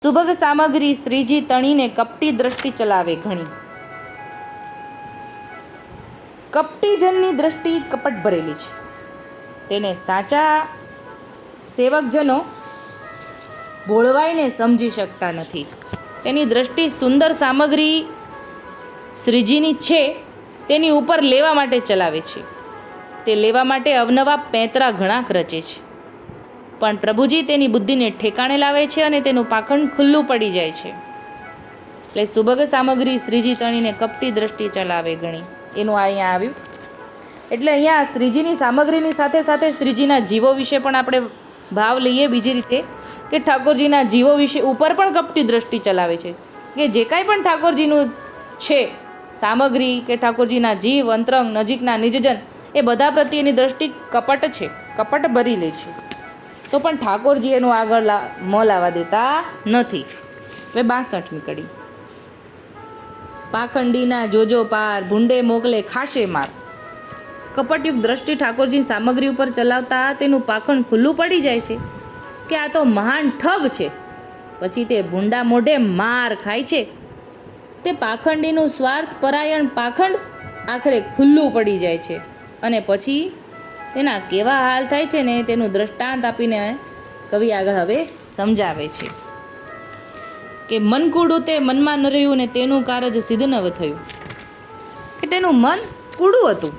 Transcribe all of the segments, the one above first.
સુભગ સામગ્રી શ્રીજી તણીને કપટી દ્રષ્ટિ ચલાવે ઘણી. કપટી જનની દ્રષ્ટિ કપટ ભરેલી છે. તેને સાચા સેવકજનો ભોળવાઈને સમજી શકતા નથી. તેની દ્રષ્ટિ સુંદર સામગ્રી શ્રીજીની છે તેની ઉપર લેવા માટે ચલાવે છે. તે લેવા માટે અવનવા પેંતરા ઘણા રચે છે, પણ પ્રભુજી તેની બુદ્ધિને ઠેકાણે લાવે છે અને તેનું પાખંડ ખુલ્લું પડી જાય છે. એટલે સુભગ સામગ્રી શ્રીજી તણીને કપટી દ્રષ્ટિ ચલાવે ઘણી, એનું અહીંયા આવ્યું. એટલે અહીંયા શ્રીજીની સામગ્રીની સાથે સાથે શ્રીજીના જીવો વિશે પણ આપણે ભાવ લઈએ બીજી રીતે, કે ઠાકોરજીના જીવો વિશે ઉપર પણ કપટી દ્રષ્ટિ ચલાવે છે, કે જે કાંઈ પણ ઠાકોરજીનું છે સામગ્રી, કે ઠાકોરજીના જીવ અંતરંગ નજીકના નિજજન, એ બધા પ્રત્યેની દ્રષ્ટિ કપટ છે, કપટ ભરી લે છે. તો પણ ઠાકોરજી એનું આગળ મોં લાવવા દેતા નથી. હવે 62મી કડી. પાખંડીના જોજો પાર, ભૂંડે મોકલે ખાશે માર. કપટયુક્ત દ્રષ્ટિ ઠાકોરજી સામગ્રી ઉપર ચલાવતા તેનું પાખંડ ખુલ્લું પડી જાય છે કે આ તો મહાન ઠગ છે. પછી તે ભૂંડા મોઢે માર ખાય છે. તે પાખંડીનું સ્વાર્થ પરાયણ પાખંડ આખરે ખુલ્લું પડી જાય છે. અને પછી તેના કેવા હાલ થાય છે ને તેનું દ્રષ્ટાંત આપીને કવિ આગળ હવે સમજાવે છે કે મન કૂડું તે મનમાં ન રહ્યું ને તેનું કારજ સિદ્ધ ન થયું. કે તેનું મન કૂડું હતું,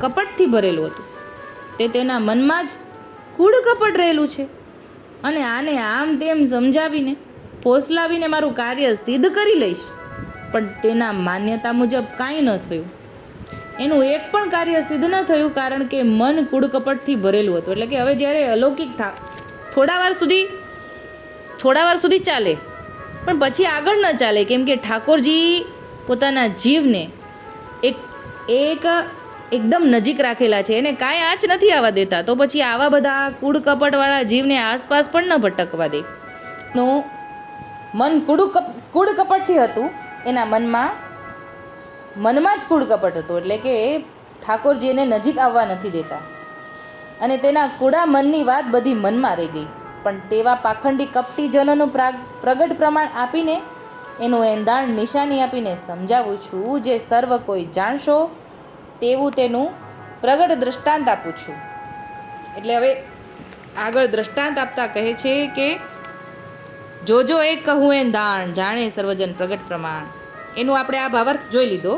કપટથી ભરેલું હતું. તે તેના મનમાં જ કૂડ કપટ રહેલું છે અને આને આમ તેમ સમજાવીને ફોસલાવીને મારું કાર્ય સિદ્ધ કરી લઈશ, પણ તેના માન્યતા મુજબ કાંઈ ન થયું. એનું એક પણ કાર્ય સિદ્ધ ન થયું, કારણ કે મન કૂડ કપટથી ભરેલું હતું. એટલે કે હવે જ્યારે અલૌકિક થોડા વાર સુધી ચાલે, પણ પછી આગળ ન ચાલે, કેમ કે ઠાકોરજી પોતાના જીવને એકદમ નજીક રાખેલા છે, એને કાંઈ આંચ નથી આવવા દેતા. તો પછી આવા બધા કૂડ કપટવાળા જીવને આસપાસ પણ ન ભટકવા દે. નું મન કૂડ કપટથી હતું, એના મનમાં જ કૂડ કપટ હતું. એટલે કે ઠાકોરજી એને નજીક આવવા નથી દેતા અને તેના કૂડા મનની વાત બધી મનમાં રહી ગઈ. પણ તેવા પાખંડી કપટી જનોનું પ્રગટ પ્રમાણ આપીને, એનું એંધાણ નિશાની આપીને સમજાવું છું. જે સર્વ કોઈ જાણશો તેવું તેનું પ્રગટ દ્રષ્ટાંત આપું છું. એટલે હવે આગળ દ્રષ્ટાંત આપતા કહે છે કે જોજો એક કહું એંધાણ, જાણે સર્વજન પ્રગટ પ્રમાણ. એનું આપણે આ ભાવાર્થ જોઈ લીધો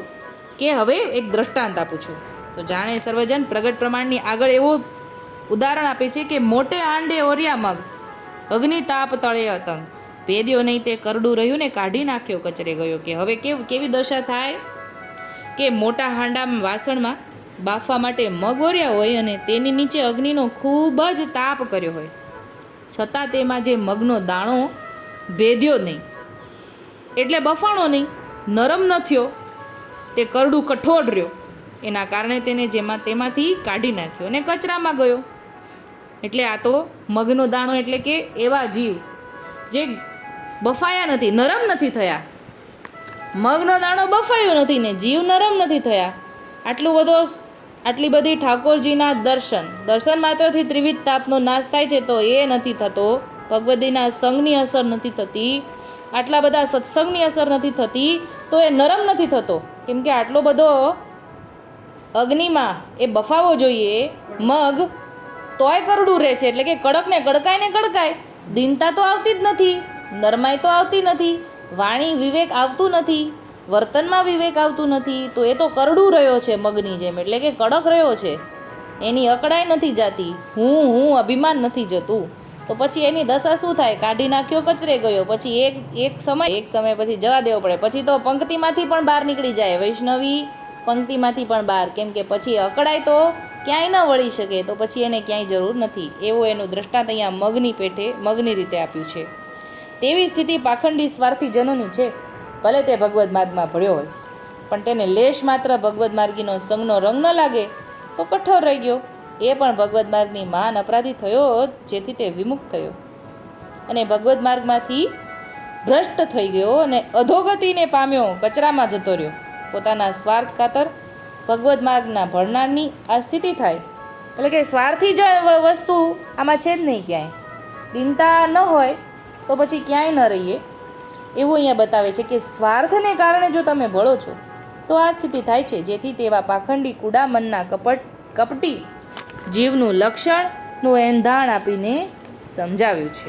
કે હવે એક દ્રષ્ટાંત આપું છું. તો જાણે સર્વજન પ્રગટ પ્રમાણની આગળ એવું ઉદાહરણ આપે છે કે મોટે આંડે ઓર્યા મગ, અગ્નિ તાપ તળે અતંગ, ભેદ્યો નહીં તે કરડું રહ્યું ને કાઢી નાખ્યો કચરે ગયો. કે હવે કેવી દશા થાય કે મોટા હાંડા વાસણમાં બાફવા માટે મગ ઓર્યા હોય અને તેની નીચે અગ્નિનો ખૂબ જ તાપ કર્યો હોય, છતાં તેમાં જે મગનો દાણો ભેદ્યો નહીં, એટલે બફાણો નહીં, નરમ ન થયો, તે કરડું કઠોળ રહ્યો. એના કારણે તેને તેમાંથી કાઢી નાખ્યો અને કચરામાં ગયો. એટલે આ તો મગનો દાણો એટલે કે એવા જીવ જે બફાયા નથી, નરમ નથી થયા. મગનો દાણો બફાયો નથી ને જીવ નરમ નથી થયા. આટલી બધી ઠાકોરજીના દર્શન માત્રથી ત્રિવિધ તાપનો નાશ થાય છે, તો એ નથી થતો. ભગવદીના સંગની અસર નથી થતી, આટલા બધા સત્સંગની અસર નથી થતી, તો એ નરમ નથી થતો. કેમ કે આટલો બધો અગ્નિમાં એ બફાવો જોઈએ મગ, તોય કરડું રહે છે. એટલે કે કડકને કડકાય, દીનતા તો આવતી જ નથી, નરમાઈ તો આવતી નથી, વાણી વિવેક આવતું નથી, વર્તનમાં વિવેક આવતું નથી. તો એ તો કરડું રહ્યો છે મગની જેમ, એટલે કે કડક રહ્યો છે. એની અકળાઈ નથી જાતી, હું અભિમાન નથી જતું. તો પછી એની દશા શું થાય? કાઢી નાખ્યો કચરે ગયો. પછી એક સમય પછી જવા દેવો પડે. પછી તો પંક્તિમાંથી પણ બહાર નીકળી જાય, વૈષ્ણવી પંક્તિમાંથી પણ બહાર. કેમ કે પછી અકળાય તો ક્યાંય ન વળી શકે, તો પછી એને ક્યાંય જરૂર નથી. એવું એનું દ્રષ્ટાંત અહીંયા મગની રીતે આપ્યું છે. તેવી સ્થિતિ પાખંડી સ્વાર્થી જનોની છે. ભલે તે ભગવદ્ માર્ગમાં ભળ્યો હોય, પણ તેને લેશ માત્ર ભગવદ્ માર્ગીનો સંગનો રંગ ન લાગે તો કઠોર રહી ગયો. એ પણ ભગવદ્ માર્ગની મહાન અપરાધી થયો, જેથી તે વિમુખ થયો અને ભગવદ્ માર્ગમાંથી ભ્રષ્ટ થઈ ગયો અને અધોગતિને પામ્યો, કચરામાં જતો રહ્યો. પોતાના સ્વાર્થ ખાતર ભગવદ્ માર્ગના ભળનારની આ સ્થિતિ થાય. એટલે કે સ્વાર્થી જ વસ્તુ આમાં છે જ નહીં ક્યાંય. દીનતા ન હોય તો પછી ક્યાંય ન રહીએ. એવું અહીંયા બતાવે છે કે સ્વાર્થને કારણે જો તમે ભળો છો તો આ સ્થિતિ થાય છે. જેથી તેવા પાખંડી કુડા મનના કપટી જીવનું લક્ષણનું એંધાણ આપીને સમજાવ્યું છે.